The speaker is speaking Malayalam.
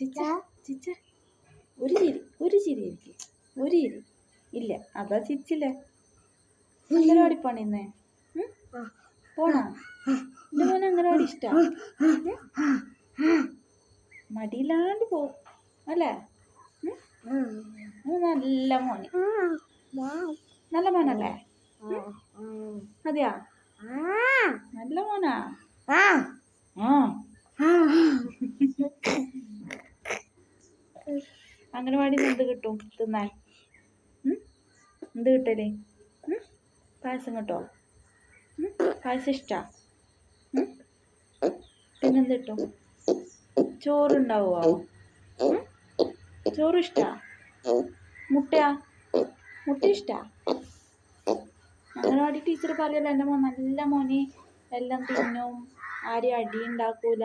ചിച്ച ചിച്ച ഒരു ചിരി ഇരിക്കും ഒരു ചിരി ഇല്ല അതാ ചിരിച്ചില്ലേ. അംഗനവാടി പോണേ ഇന്ന് പോണോ? എൻ്റെ മോനെ അംഗനവാടി ഇഷ്ടാ മടിയില്ലാണ്ട് പോവും അല്ലേ? നല്ല മോന് നല്ല മോനല്ലേ? അതെയാ നല്ല മോനാ. അംഗനവാടിയിൽ നിന്ന് എന്ത് കിട്ടും തിന്നാൻ? എന്ത് കിട്ടല്? പായസം കിട്ടോ? പായസം ഇഷ്ടാ? പിന്നെന്ത് കിട്ടും? ചോറുണ്ടാവുമോ? ചോറ് ഇഷ്ടാ? മുട്ടയാ? മുട്ട ഇഷ്ടാ? അംഗനവാടി ടീച്ചർ പറയല്ലോ എൻ്റെ മോൻ നല്ല മോന് എല്ലാം തിന്നും ആരെയും അടി ഉണ്ടാക്കൂല